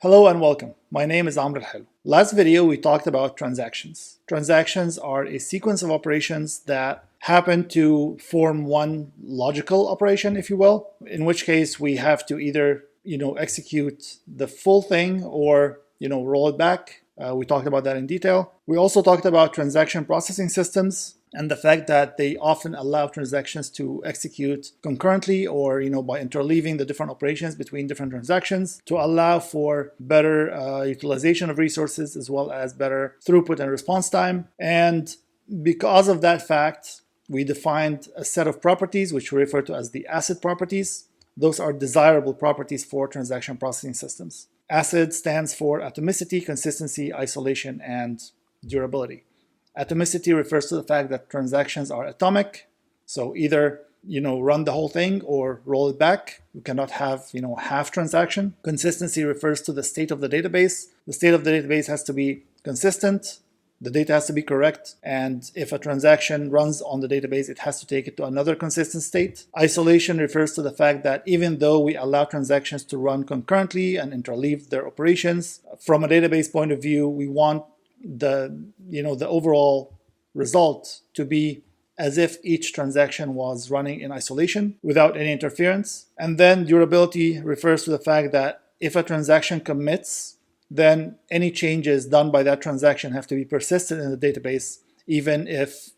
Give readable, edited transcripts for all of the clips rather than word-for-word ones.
Hello and welcome. My name is Elhelw. Last video we talked about transactions. Transactions are a sequence of operations that happen to form one logical operation, if you will, in which case we have to either, execute the full thing or, roll it back. We talked about that in detail. We also talked about transaction processing systems and the fact that they often allow transactions to execute concurrently or by interleaving the different operations between different transactions to allow for better utilization of resources as well as better throughput and response time. And because of that fact, we defined a set of properties which we refer to as the ACID properties. Those are desirable properties for transaction processing systems. ACID stands for atomicity, consistency, isolation, and durability. Atomicity refers to the fact that transactions are atomic, so either run the whole thing or roll it back. You cannot have half transaction. Consistency refers to the state of the database. The state of the database has to be consistent. The data has to be correct, and if a transaction runs on the database, it has to take it to another consistent state. Isolation refers to the fact that even though we allow transactions to run concurrently and interleave their operations, from a database point of view, we want the overall result to be as if each transaction was running in isolation without any interference. And then durability refers to the fact that if a transaction commits, then any changes done by that transaction have to be persistent in the database, even if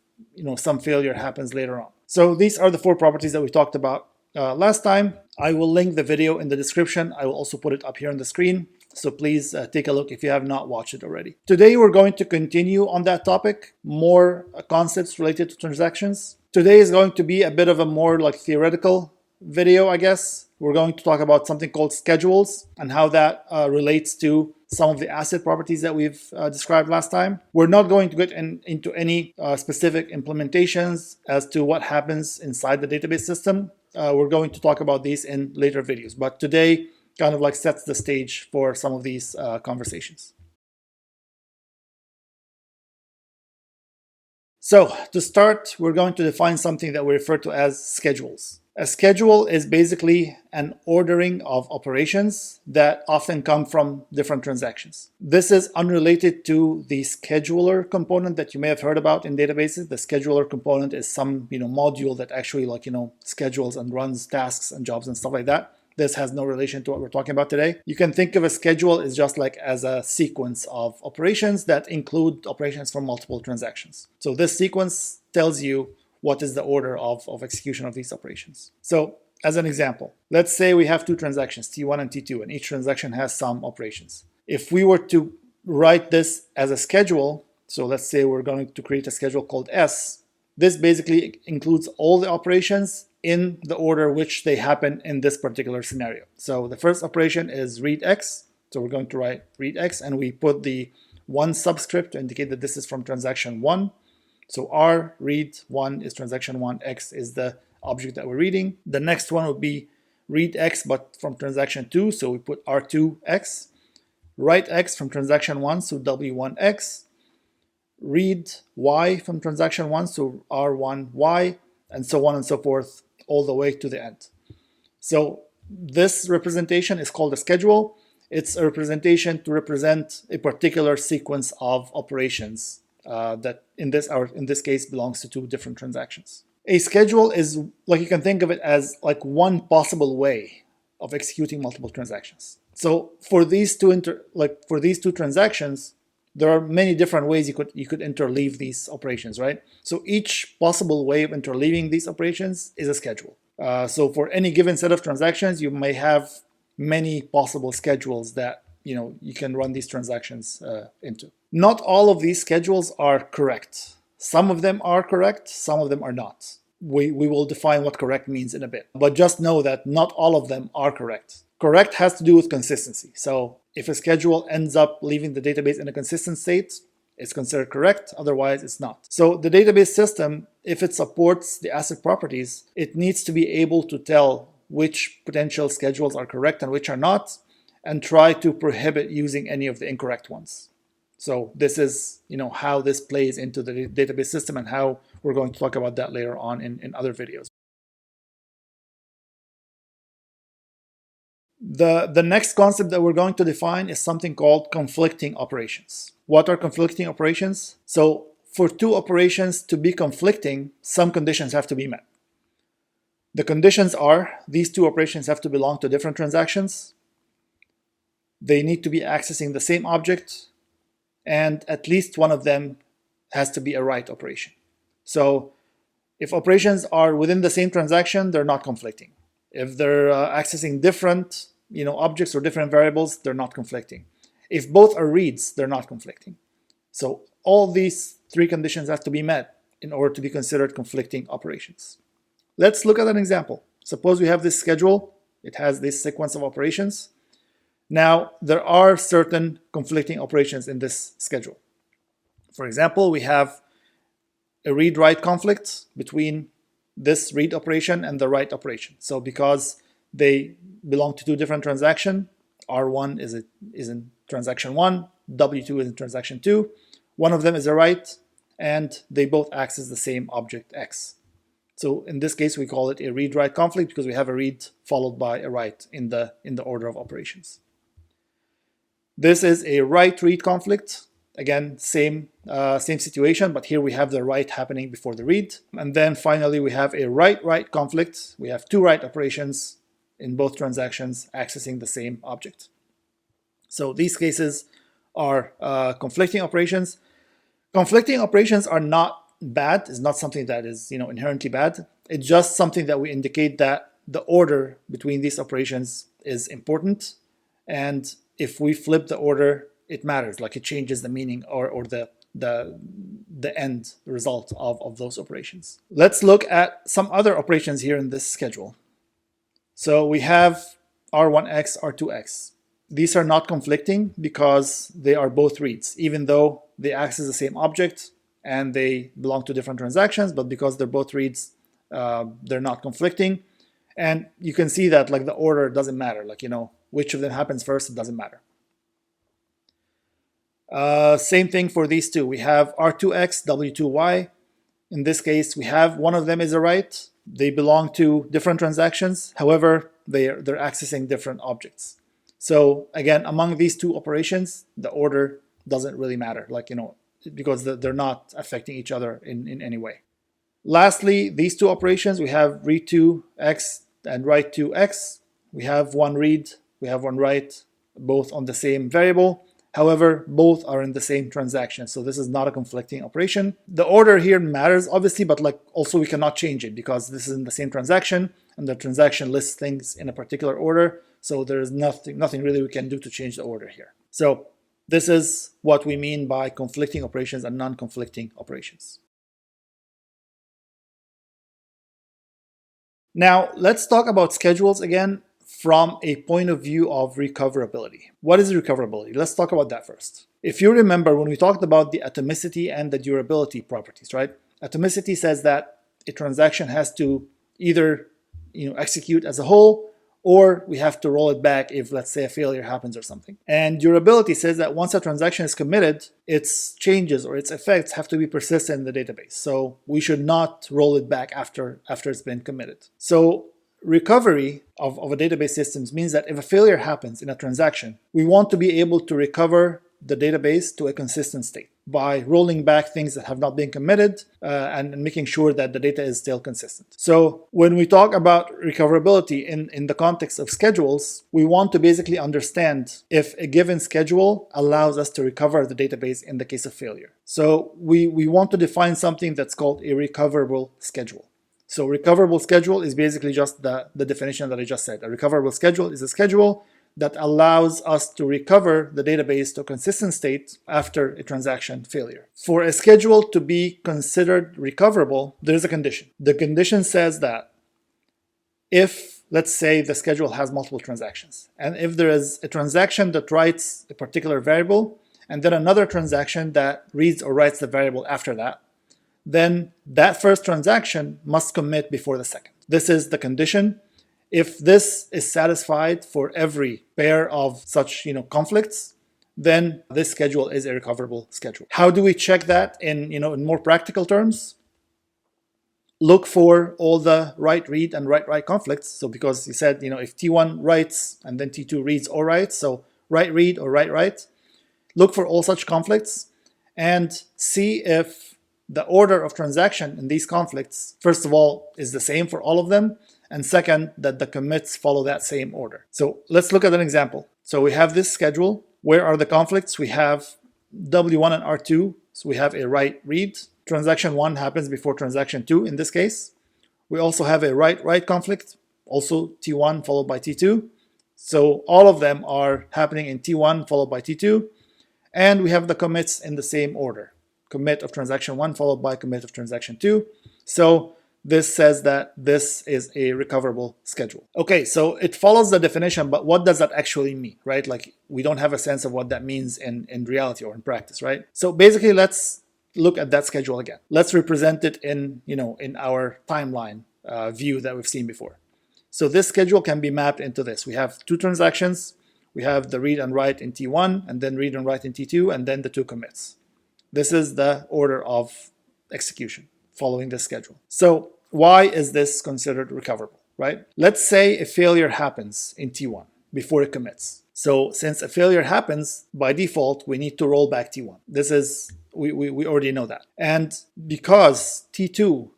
some failure happens later on. So these are the four properties that we talked about last time. I will link the video in the description. I will also put it up here on the screen. So please take a look if you have not watched it already. Today we're going to continue on that topic, more concepts related to transactions. Today is going to be a bit of a more theoretical video, I guess. We're going to talk about something called schedules and how that relates to some of the ACID properties that we've described last time. We're not going to get into any specific implementations as to what happens inside the database system. We're going to talk about these in later videos, but today kind of sets the stage for some of these conversations. So to start, we're going to define something that we refer to as schedules. A schedule is basically an ordering of operations that often come from different transactions. This is unrelated to the scheduler component that you may have heard about in databases. The scheduler component is some module that actually schedules and runs tasks and jobs and stuff like that. This has no relation to what we're talking about today. You can think of a schedule as just as a sequence of operations that include operations from multiple transactions. So this sequence tells you what is the order of execution of these operations. So as an example, let's say we have two transactions, T1 and T2, and each transaction has some operations. If we were to write this as a schedule, so let's say we're going to create a schedule called S, this basically includes all the operations in the order which they happen in this particular scenario. So the first operation is read X. So we're going to write read X, and we put the one subscript to indicate that this is from transaction 1. So R read 1 is transaction 1, X is the object that we're reading. The next one would be read X, but from transaction 2. So we put R2X. Write X from transaction 1, so W1X. Read Y from transaction 1, so R1Y, and so on and so forth, all the way to the end. So this representation is called a schedule. It's a representation to represent a particular sequence of operations that in this case belongs to two different transactions. A schedule is, you can think of it as one possible way of executing multiple transactions. So for these two transactions, there are many different ways you could interleave these operations, right? So each possible way of interleaving these operations is a schedule. So for any given set of transactions, you may have many possible schedules that you can run these transactions into. Not all of these schedules are correct. Some of them are correct, some of them are not. We will define what correct means in a bit. But just know that not all of them are correct. Correct has to do with consistency. So if a schedule ends up leaving the database in a consistent state, it's considered correct, otherwise it's not. So the database system, if it supports the ACID properties, it needs to be able to tell which potential schedules are correct and which are not, and try to prohibit using any of the incorrect ones. So this is how this plays into the database system, and how we're going to talk about that later on in other videos. The next concept that we're going to define is something called conflicting operations. What are conflicting operations? So for two operations to be conflicting, some conditions have to be met. The conditions are these two operations have to belong to different transactions, they need to be accessing the same object, and at least one of them has to be a write operation. So if operations are within the same transaction, they're not conflicting. If they're accessing different objects or different variables, they're not conflicting. If both are reads, they're not conflicting. So all these three conditions have to be met in order to be considered conflicting operations. Let's look at an example. Suppose we have this schedule. It has this sequence of operations. Now, there are certain conflicting operations in this schedule. For example, we have a read-write conflict between this read operation and the write operation. So because they belong to two different transactions, R1 is in transaction 1, W2 is in transaction 2. One of them is a write, and they both access the same object X. So in this case, we call it a read-write conflict because we have a read followed by a write in the order of operations. This is a write-read conflict. Again, same situation, but here we have the write happening before the read. And then finally, we have a write-write conflict. We have two write operations in both transactions accessing the same object. So these cases are conflicting operations. Conflicting operations are not bad. It's not something that is inherently bad. It's just something that we indicate that the order between these operations is important, and if we flip the order, it matters. Like it changes the meaning or the end result of those operations. Let's look at some other operations here in this schedule. So we have R1x, R2x. These are not conflicting because they are both reads, even though they access the same object and they belong to different transactions, but because they're both reads, they're not conflicting. And you can see that like the order doesn't matter. Like, which of them happens first, it doesn't matter. Same thing for these two. We have R2x, W2y. In this case, we have one of them is a write. They belong to different transactions. However, they're accessing different objects. So again, among these two operations, the order doesn't really matter, because they're not affecting each other in any way. Lastly, these two operations, we have read2x and write2x. We have one read, we have one write, both on the same variable. However, both are in the same transaction, so this is not a conflicting operation. The order here matters, obviously, but also we cannot change it because this is in the same transaction, and the transaction lists things in a particular order, so there is nothing really we can do to change the order here. So this is what we mean by conflicting operations and non-conflicting operations. Now, let's talk about schedules again from a point of view of recoverability. What is recoverability? Let's talk about that first. If you remember when we talked about the atomicity and the durability properties, right? Atomicity says that a transaction has to either execute as a whole, or we have to roll it back if, let's say, a failure happens or something. And durability says that once a transaction is committed, its changes or its effects have to be persistent in the database. So we should not roll it back after it's been committed. So recovery of a database systems means that if a failure happens in a transaction, we want to be able to recover the database to a consistent state by rolling back things that have not been committed and making sure that the data is still consistent. So when we talk about recoverability in the context of schedules, we want to basically understand if a given schedule allows us to recover the database in the case of failure. So we want to define something that's called a recoverable schedule. So recoverable schedule is basically just the definition that I just said. A recoverable schedule is a schedule that allows us to recover the database to a consistent state after a transaction failure. For a schedule to be considered recoverable, there's a condition. The condition says that if, let's say, the schedule has multiple transactions, and if there is a transaction that writes a particular variable, and then another transaction that reads or writes the variable after that, then that first transaction must commit before the second. This is the condition. If this is satisfied for every pair of such conflicts, then this schedule is a recoverable schedule. How do we check that in more practical terms? look for all the write-read and write-write conflicts. So because you said, if T1 writes and then T2 reads or writes, so write-read or write-write, look for all such conflicts and see if the order of transaction in these conflicts, first of all, is the same for all of them, and second, that the commits follow that same order. So let's look at an example. So we have this schedule. Where are the conflicts? We have W1 and R2. So we have a write-read. Transaction 1 happens before transaction 2 in this case. We also have a write-write conflict, also T1 followed by T2. So all of them are happening in T1 followed by T2. And we have the commits in the same order. Commit of transaction 1 followed by commit of transaction 2. So this says that this is a recoverable schedule. Okay, so it follows the definition, but what does that actually mean, right? Like, we don't have a sense of what that means in reality or in practice, right? So basically, let's look at that schedule again. Let's represent it in our timeline view that we've seen before. So this schedule can be mapped into this. We have two transactions. We have the read and write in T1, and then read and write in T2, and then the two commits. This is the order of execution following this schedule. So why is this considered recoverable, right? Let's say a failure happens in T1 before it commits. So since a failure happens, by default, we need to roll back T1. This is, we already know that. And because T2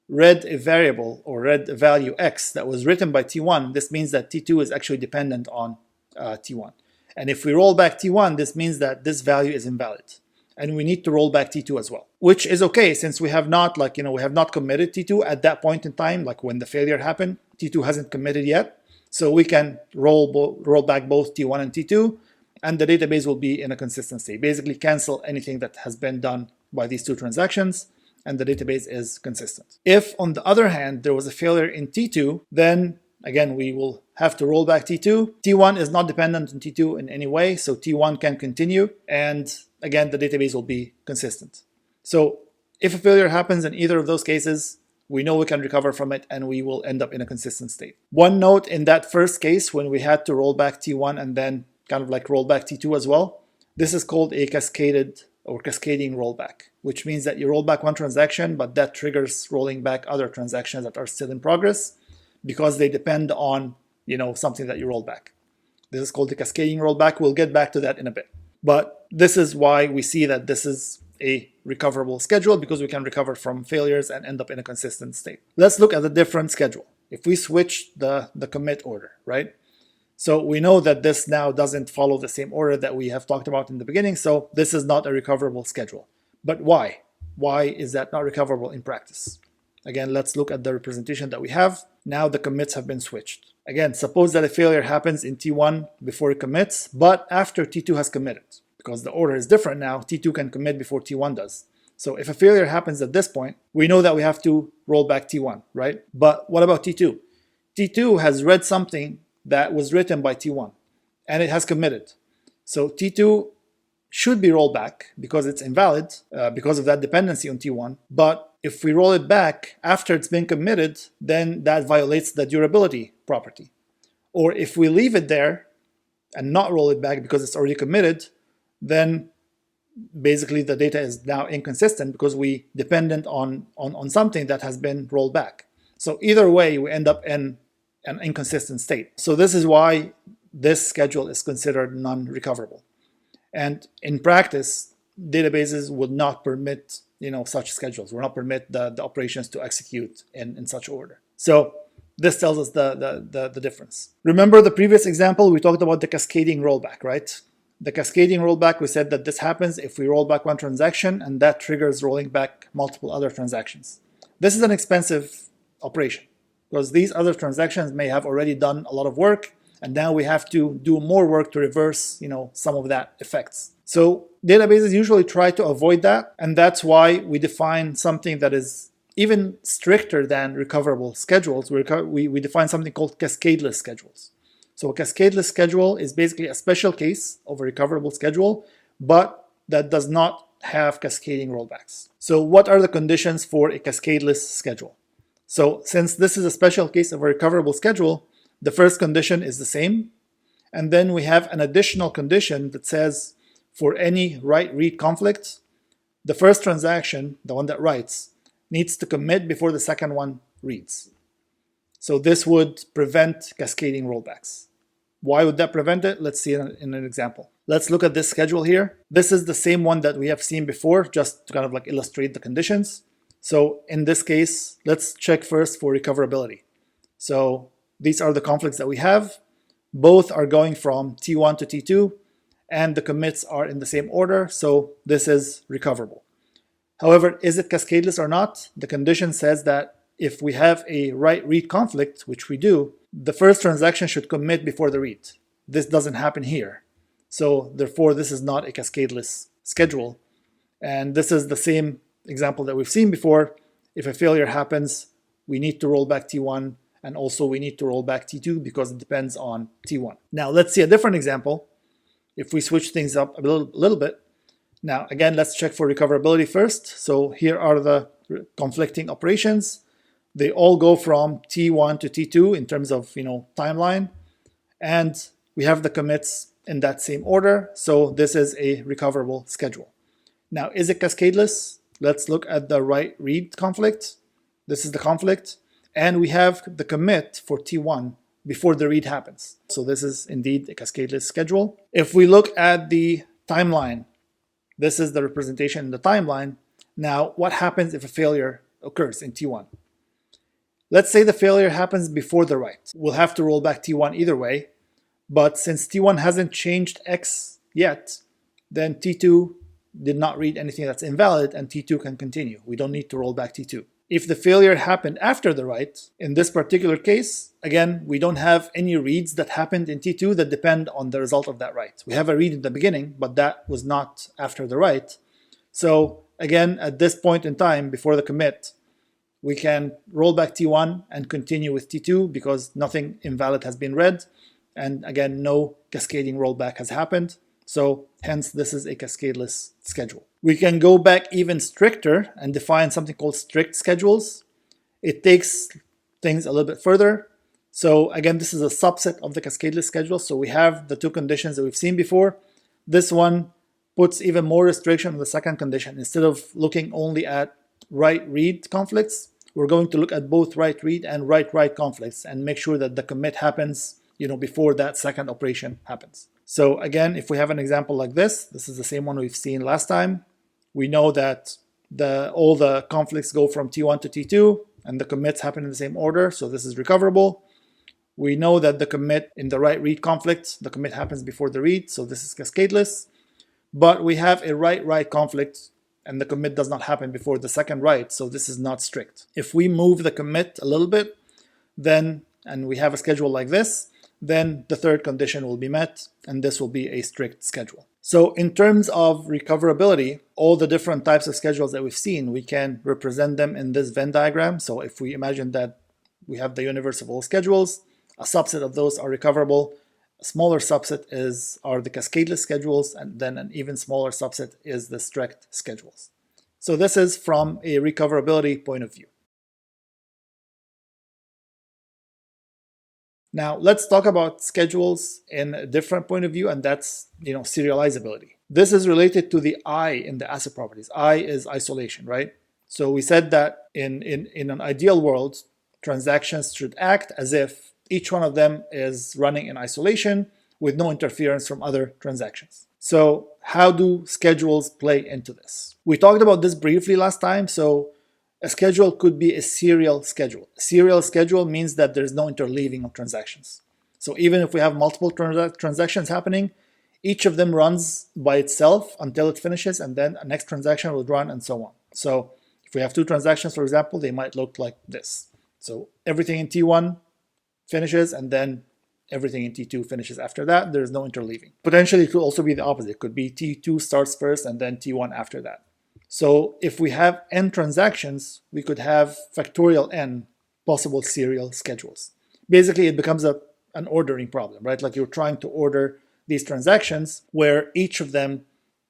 read a variable or read a value X that was written by T1, this means that T2 is actually dependent on T1. And if we roll back T1, this means that this value is invalid. And we need to roll back T2 as well, which is okay since we have not committed T2 at that point in time, like when the failure happened. T2 hasn't committed yet. So we can roll back both T1 and T2, and the database will be in a consistent state. Basically cancel anything that has been done by these two transactions, and the database is consistent. If, on the other hand, there was a failure in T2, then again, we will have to roll back T2. T1 is not dependent on T2 in any way, so T1 can continue, and again, the database will be consistent. So if a failure happens in either of those cases, we know we can recover from it, and we will end up in a consistent state. One note in that first case, when we had to roll back T1 and then kind of like roll back T2 as well, this is called a cascaded or cascading rollback, which means that you roll back one transaction, but that triggers rolling back other transactions that are still in progress because they depend on something that you roll back. This is called the cascading rollback. We'll get back to that in a bit. But this is why we see that this is a recoverable schedule, because we can recover from failures and end up in a consistent state. Let's look at a different schedule. If we switch the commit order, right? So we know that this now doesn't follow the same order that we have talked about in the beginning, so this is not a recoverable schedule. But why? Why is that not recoverable in practice? Again, let's look at the representation that we have. Now the commits have been switched. Again, suppose that a failure happens in T1 before it commits, but after T2 has committed. Because the order is different now, T2 can commit before T1 does. So if a failure happens at this point, we know that we have to roll back T1, right? But what about T2? T2 has read something that was written by T1, and it has committed. So T2 should be rolled back because it's invalid because of that dependency on T1. But if we roll it back after it's been committed, then that violates the durability property. Or if we leave it there and not roll it back because it's already committed, then basically the data is now inconsistent because we dependent on something that has been rolled back. So either way, we end up in an inconsistent state. So this is why this schedule is considered non-recoverable. And in practice, databases would not permit such schedules, will not permit the operations to execute in such order. So this tells us the difference. Remember the previous example, we talked about the cascading rollback, right? The cascading rollback, we said that this happens if we roll back one transaction and that triggers rolling back multiple other transactions. This is an expensive operation because these other transactions may have already done a lot of work, and now we have to do more work to reverse, some of that effects. So databases usually try to avoid that, and that's why we define something that is even stricter than recoverable schedules. We define something called cascadeless schedules. So a cascadeless schedule is basically a special case of a recoverable schedule, but that does not have cascading rollbacks. So what are the conditions for a cascadeless schedule? So since this is a special case of a recoverable schedule, the first condition is the same. And then we have an additional condition that says for any write-read conflict, the first transaction, the one that writes, needs to commit before the second one reads. So this would prevent cascading rollbacks. Why would that prevent it? Let's see in an example. Let's look at this schedule here. This is the same one that we have seen before, just to kind of like illustrate the conditions. So in this case, let's check first for recoverability. So these are the conflicts that we have. Both are going from T1 to T2, and the commits are in the same order, so this is recoverable. However, is it cascadeless or not? The condition says that if we have a write-read conflict, which we do, the first transaction should commit before the read. This doesn't happen here. So therefore, this is not a cascadeless schedule. And this is the same example that we've seen before. If a failure happens, we need to roll back T1, and also we need to roll back T2 because it depends on T1. Now let's see a different example. If we switch things up a little bit. Now again, let's check for recoverability first. So here are the conflicting operations. They all go from T1 to T2 in terms of timeline, and we have the commits in that same order. So this is a recoverable schedule. Now, is it cascadeless? Let's look at the write-read conflict. This is the conflict, and we have the commit for T1 before the read happens. So this is indeed a cascadeless schedule. If we look at the timeline, this is the representation in the timeline. Now, what happens if a failure occurs in T1? Let's say the failure happens before the write. We'll have to roll back T1 either way, but since T1 hasn't changed X yet, then T2 did not read anything that's invalid, and T2 can continue. We don't need to roll back T2. If the failure happened after the write, in this particular case, again, we don't have any reads that happened in T2 that depend on the result of that write. We have a read in the beginning, but that was not after the write. So again, at this point in time, before the commit, we can roll back T1 and continue with T2 because nothing invalid has been read. And again, no cascading rollback has happened. So hence, this is a cascadeless schedule. We can go back even stricter and define something called strict schedules. It takes things a little bit further. So again, this is a subset of the cascadeless schedule. So we have the two conditions that we've seen before. This one puts even more restriction on the second condition. Instead of looking only at write-read conflicts, we're going to look at both write-read and write-write conflicts and make sure that the commit happens before that second operation happens. So again, if we have an example like this is the same one we've seen last time. We know that all the conflicts go from T1 to T2 and the commits happen in the same order, so this is recoverable. We know that the commit in the write-read conflict, the commit happens before the read, so this is cascadeless. But we have a write-write conflict and the commit does not happen before the second write, so this is not strict. If we move the commit a little bit, and we have a schedule like this, then the third condition will be met, and this will be a strict schedule. So in terms of recoverability, all the different types of schedules that we've seen, we can represent them in this Venn diagram. So if we imagine that we have the universe of all schedules, a subset of those are recoverable, a smaller subset are the cascadeless schedules, and then an even smaller subset is the strict schedules. So this is from a recoverability point of view. Now let's talk about schedules in a different point of view, and that's serializability. This is related to the I in the asset properties. I is isolation, right? So we said that in an ideal world, transactions should act as if each one of them is running in isolation with no interference from other transactions. So how do schedules play into this? We talked about this briefly last time. So a schedule could be a serial schedule. A serial schedule means that there's no interleaving of transactions. So even if we have multiple transactions happening, each of them runs by itself until it finishes, and then a next transaction will run, and so on. So if we have two transactions, for example, they might look like this. So everything in T1 finishes, and then everything in T2 finishes after that. There's no interleaving. Potentially, it could also be the opposite. It could be T2 starts first, and then T1 after that. So if we have n transactions, we could have factorial n possible serial schedules. Basically, it becomes an ordering problem, right? Like you're trying to order these transactions where each of them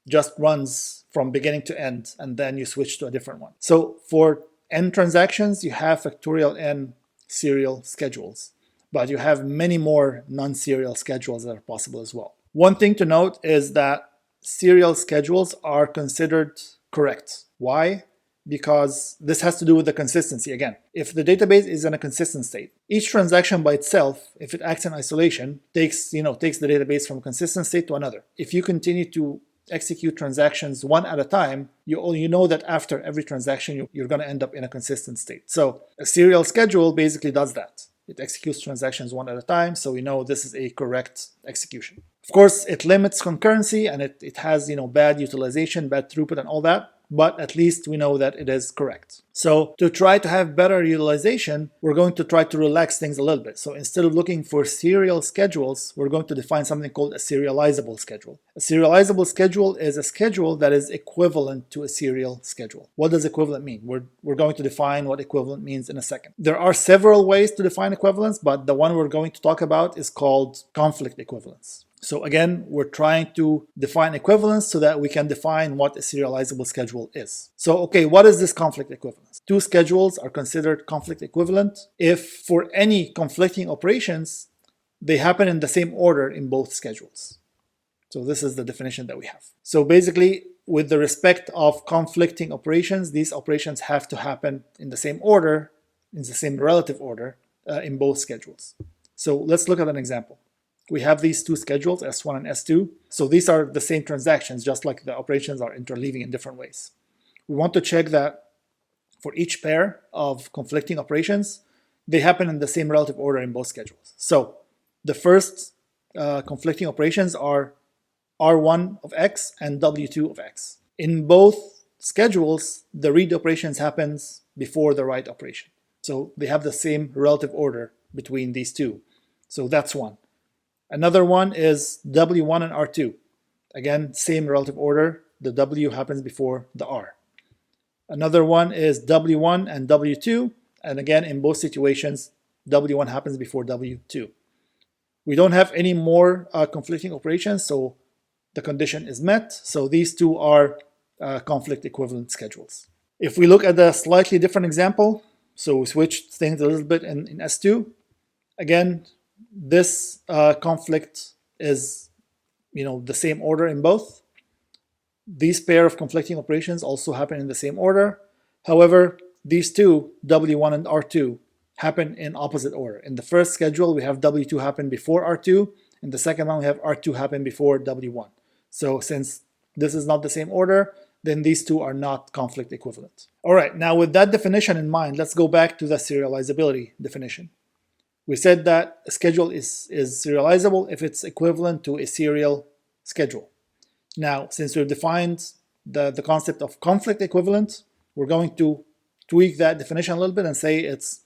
just runs from beginning to end, and then you switch to a different one. So for n transactions, you have factorial n serial schedules, but you have many more non-serial schedules that are possible as well. One thing to note is that serial schedules are considered correct. Why? because this has to do with the consistency again. If the database is in a consistent state, each transaction by itself, if it acts in isolation, takes the database from a consistent state to another. If you continue to execute transactions one at a time, you know that after every transaction you're going to end up in a consistent state. So a serial schedule basically does that. It executes transactions one at a time, so we know this is a correct execution. Of course, it limits concurrency and it has bad utilization, bad throughput, and all that, but at least we know that it is correct. So to try to have better utilization, we're going to try to relax things a little bit. So instead of looking for serial schedules, we're going to define something called a serializable schedule. A serializable schedule is a schedule that is equivalent to a serial schedule. What does equivalent mean? We're going to define what equivalent means in a second. There are several ways to define equivalence, but the one we're going to talk about is called conflict equivalence. So again, we're trying to define equivalence so that we can define what a serializable schedule is. So, okay, what is this conflict equivalence? Two schedules are considered conflict equivalent if for any conflicting operations, they happen in the same order in both schedules. So this is the definition that we have. So basically, with the respect of conflicting operations, these operations have to happen in the same order, in the same relative order, in both schedules. So let's look at an example. We have these two schedules, S1 and S2. So these are the same transactions, just like the operations are interleaving in different ways. We want to check that for each pair of conflicting operations, they happen in the same relative order in both schedules. So the first conflicting operations are R1 of X and W2 of X. In both schedules, the read operations happens before the write operation. So they have the same relative order between these two. So that's one. Another one is W1 and R2. Again, same relative order. The W happens before the R. Another one is W1 and W2. And again, in both situations, W1 happens before W2. We don't have any more conflicting operations, so the condition is met. So these two are conflict equivalent schedules. If we look at a slightly different example, so we switch things a little bit in S2. Again, this conflict is the same order in both. These pair of conflicting operations also happen in the same order. However, these two, W1 and R2, happen in opposite order. In the first schedule, we have W2 happen before R2. In the second one, we have R2 happen before W1. So since this is not the same order, then these two are not conflict equivalent. All right, now with that definition in mind, let's go back to the serializability definition. We said that a schedule is serializable if it's equivalent to a serial schedule. Now, since we've defined the concept of conflict equivalent, we're going to tweak that definition a little bit and say it's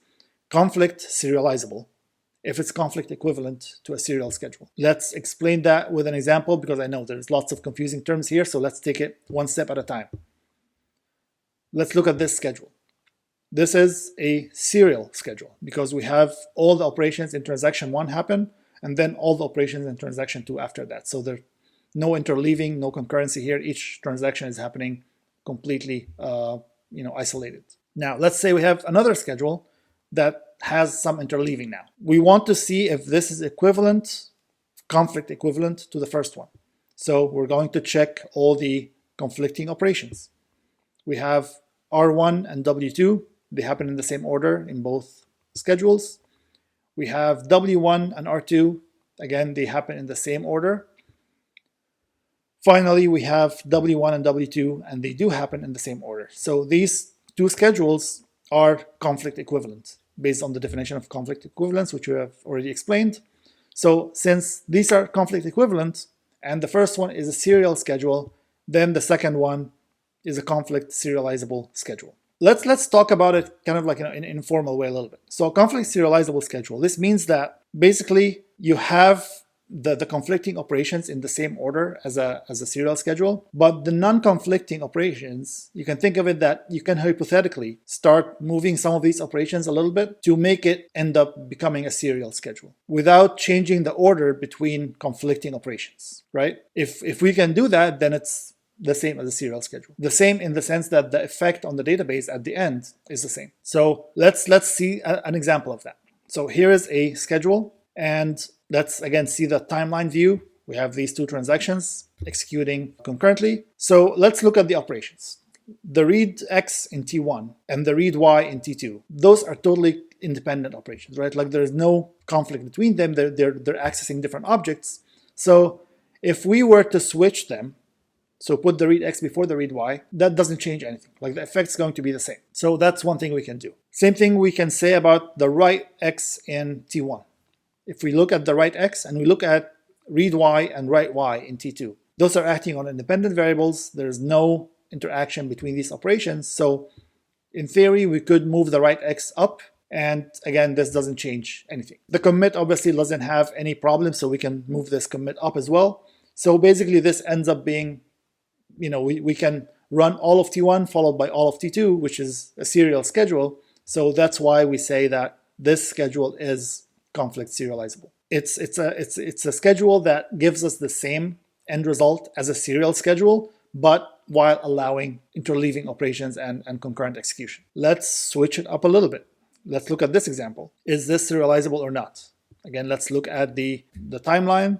conflict serializable if it's conflict equivalent to a serial schedule. Let's explain that with an example because I know there's lots of confusing terms here, so let's take it one step at a time. Let's look at this schedule. This is a serial schedule because we have all the operations in transaction 1 happen and then all the operations in transaction 2 after that. So there's no interleaving, no concurrency here. Each transaction is happening completely isolated. Now, let's say we have another schedule that has some interleaving now. We want to see if this is conflict equivalent to the first one. So we're going to check all the conflicting operations. We have R1 and W2. They happen in the same order in both schedules. We have W1 and R2. Again, they happen in the same order. Finally, we have W1 and W2, and they do happen in the same order. So these two schedules are conflict equivalent based on the definition of conflict equivalence, which we have already explained. So since these are conflict equivalent, and the first one is a serial schedule, then the second one is a conflict serializable schedule. Let's talk about it kind of like in an informal way a little bit. So a conflict serializable schedule, this means that basically you have the conflicting operations in the same order as a serial schedule, but the non-conflicting operations, you can think of it that you can hypothetically start moving some of these operations a little bit to make it end up becoming a serial schedule without changing the order between conflicting operations, right? If we can do that, then it's the same as a serial schedule. The same in the sense that the effect on the database at the end is the same. So let's see an example of that. So here is a schedule, and let's again see the timeline view. We have these two transactions executing concurrently. So let's look at the operations. the read X in T1 and the read Y in T2, those are totally independent operations, right? Like there is no conflict between them. They're accessing different objects. So if we were to switch them, so put the read X before the read Y, that doesn't change anything. Like the effect's going to be the same. So that's one thing we can do. Same thing we can say about the write X in T1. If we look at the write X and we look at read Y and write Y in T2, those are acting on independent variables. There's no interaction between these operations. So in theory, we could move the write X up. And again, this doesn't change anything. The commit obviously doesn't have any problem, so we can move this commit up as well. So basically, this ends up being, we can run all of T1 followed by all of T2, which is a serial schedule. So that's why we say that this schedule is conflict serializable. It's a schedule that gives us the same end result as a serial schedule, but while allowing interleaving operations and concurrent execution. Let's switch it up a little bit. Let's look at this example. Is this serializable or not? Again, let's look at the timeline.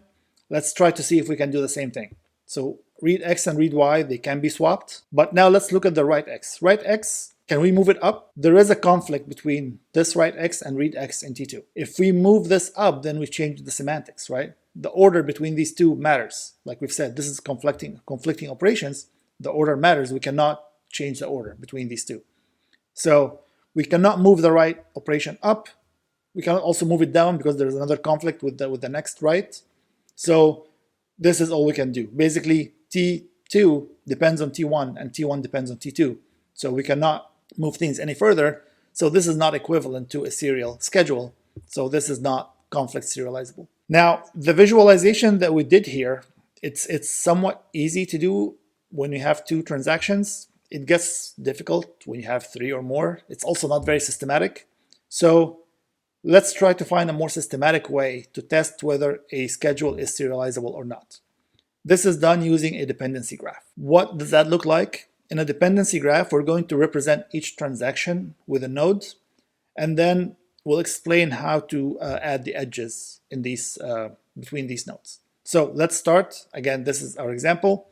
Let's try to see if we can do the same thing. So read X and read Y, they can be swapped. But now let's look at the write X. Write X, can we move it up? There is a conflict between this write X and read X in T2. If we move this up, then we change the semantics, right? The order between these two matters. Like we've said, this is conflicting operations. The order matters. We cannot change the order between these two. So we cannot move the write operation up. We cannot also move it down because there's another conflict with the next write. So this is all we can do. Basically, T2 depends on T1 and T1 depends on T2. So we cannot move things any further. So this is not equivalent to a serial schedule. So this is not conflict serializable. Now, the visualization that we did here, it's somewhat easy to do when you have two transactions. It gets difficult when you have three or more. It's also not very systematic. So let's try to find a more systematic way to test whether a schedule is serializable or not. This is done using a dependency graph. What does that look like? In a dependency graph, we're going to represent each transaction with a node, and then we'll explain how to add the edges in these between these nodes. So let's start. Again, this is our example.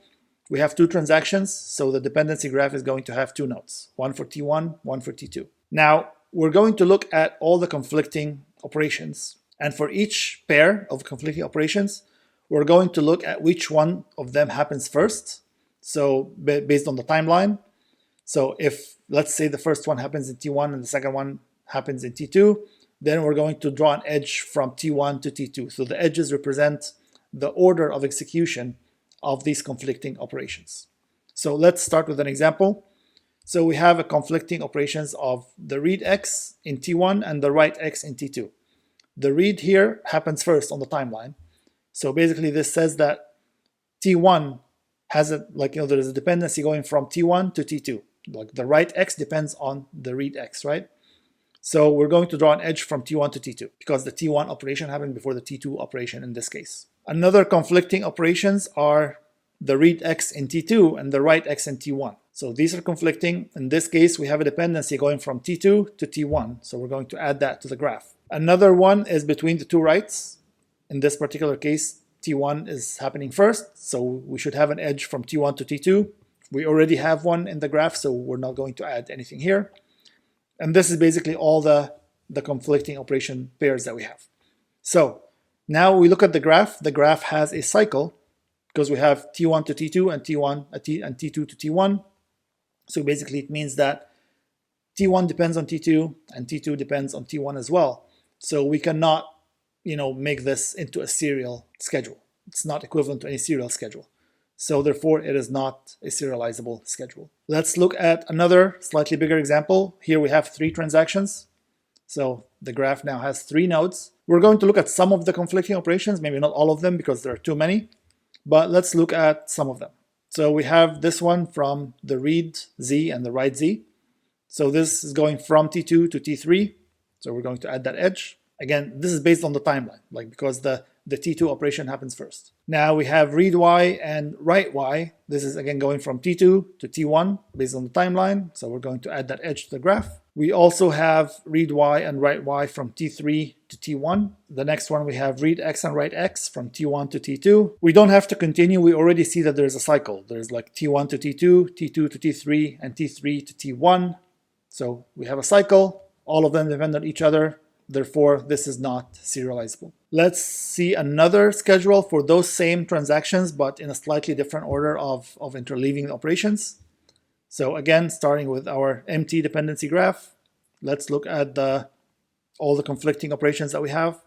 We have two transactions, so the dependency graph is going to have two nodes, one for T1, one for T2. Now, we're going to look at all the conflicting operations, and for each pair of conflicting operations, we're going to look at which one of them happens first, so based on the timeline. So if, let's say, the first one happens in T1 and the second one happens in T2, then we're going to draw an edge from T1 to T2. So the edges represent the order of execution of these conflicting operations. So let's start with an example. So we have a conflicting operations of the read X in T1 and the write X in T2. The read here happens first on the timeline. So basically this says that T1 has there is a dependency going from T1 to T2. Like the write X depends on the read X, right? So we're going to draw an edge from T1 to T2 because the T1 operation happened before the T2 operation in this case. Another conflicting operations are the read X in T2 and the write X in T1. So these are conflicting. In this case, we have a dependency going from T2 to T1. So we're going to add that to the graph. Another one is between the two writes. In this particular case, T1 is happening first. So we should have an edge from T1 to T2. We already have one in the graph, so we're not going to add anything here. And this is basically all the conflicting operation pairs that we have. So now we look at the graph. The graph has a cycle because we have T1 to T2 and T2 to T1. So basically it means that T1 depends on T2 and T2 depends on T1 as well. So we cannot, make this into a serial schedule. It's not equivalent to any serial schedule. So therefore it is not a serializable schedule. Let's look at another slightly bigger example. Here we have three transactions. So the graph now has three nodes. We're going to look at some of the conflicting operations, maybe not all of them because there are too many, but let's look at some of them. So we have this one from the read Z and the write Z. So this is going from T2 to T3. So we're going to add that edge. Again, this is based on the timeline, because the T2 operation happens first. Now we have read Y and write Y. This is again going from T2 to T1 based on the timeline. So we're going to add that edge to the graph. We also have read Y and write Y from T3 to T1. The next one we have read X and write X from T1 to T2. We don't have to continue. We already see that there's a cycle. There's like T1 to T2, T2 to T3, and T3 to T1. So we have a cycle. All of them depend on each other. Therefore, this is not serializable. Let's see another schedule for those same transactions, but in a slightly different order of interleaving the operations. So again, starting with our empty dependency graph, let's look at all the conflicting operations that we have.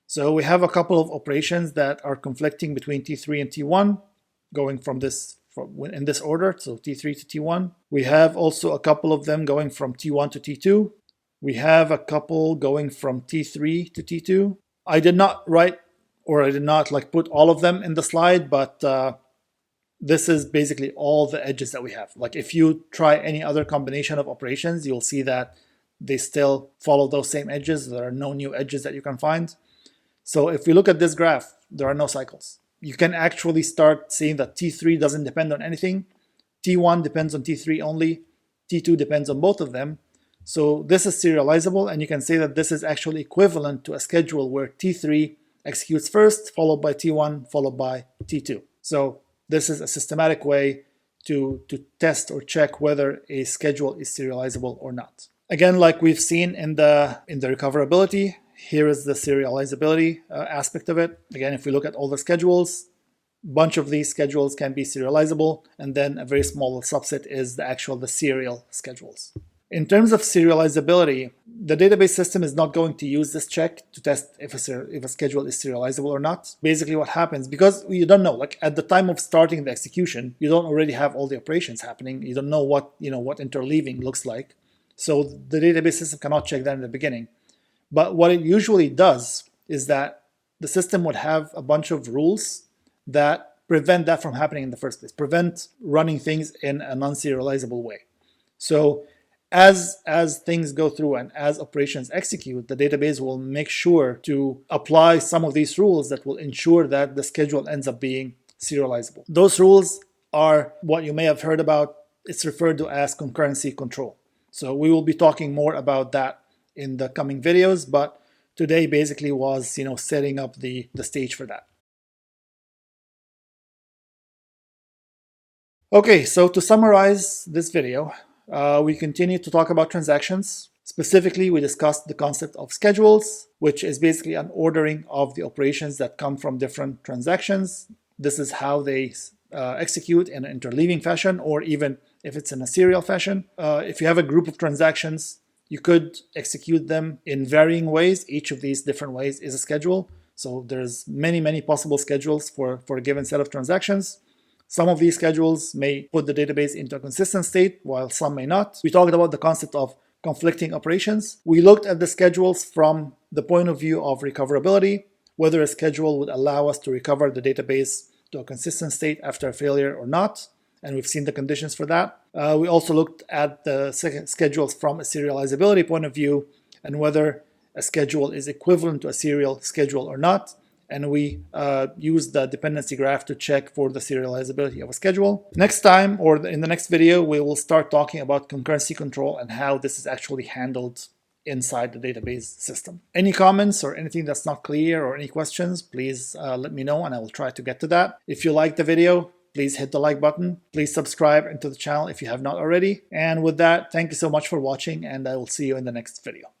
So we have a couple of operations that are conflicting between T3 and T1, going in this order, so T3 to T1. We have also a couple of them going from T1 to T2. We have a couple going from T3 to T2. I did not write, or I did not put all of them in the slide, but this is basically all the edges that we have. Like if you try any other combination of operations, you'll see that they still follow those same edges. There are no new edges that you can find. So if we look at this graph, there are no cycles. You can actually start seeing that T3 doesn't depend on anything. T1 depends on T3 only. T2 depends on both of them. So this is serializable, and you can say that this is actually equivalent to a schedule where T3 executes first, followed by T1, followed by T2. So this is a systematic way to test or check whether a schedule is serializable or not. Again, like we've seen in the recoverability, here is the serializability aspect of it. Again, if we look at all the schedules, a bunch of these schedules can be serializable, and then a very small subset is the serial schedules. In terms of serializability, the database system is not going to use this check to test if a schedule is serializable or not. Basically what happens, because you don't know, like at the time of starting the execution, you don't already have all the operations happening. You don't know what interleaving looks like. So the database system cannot check that in the beginning. But what it usually does is that the system would have a bunch of rules that prevent that from happening in the first place, prevent running things in a non-serializable way. So as things go through and as operations execute, the database will make sure to apply some of these rules that will ensure that the schedule ends up being serializable. Those rules are what you may have heard about. It's referred to as concurrency control. So we will be talking more about that in the coming videos, but today basically was setting up the stage for that. Okay, so to summarize this video, we continue to talk about transactions. Specifically, we discussed the concept of schedules, which is basically an ordering of the operations that come from different transactions. This is how they execute in an interleaving fashion, or even if it's in a serial fashion. If you have a group of transactions, you could execute them in varying ways. Each of these different ways is a schedule. So there's many possible schedules for a given set of transactions. Some of these schedules may put the database into a consistent state, while some may not. We talked about the concept of conflicting operations. We looked at the schedules from the point of view of recoverability, whether a schedule would allow us to recover the database to a consistent state after a failure or not, and we've seen the conditions for that. We also looked at the schedules from a serializability point of view, and whether a schedule is equivalent to a serial schedule or not. And we use the dependency graph to check for the serializability of a schedule. Next time, or in the next video, we will start talking about concurrency control and how this is actually handled inside the database system. Any comments or anything that's not clear or any questions, please let me know and I will try to get to that. If you like the video, please hit the like button. Please subscribe into the channel if you have not already. And with that, thank you so much for watching, and I will see you in the next video.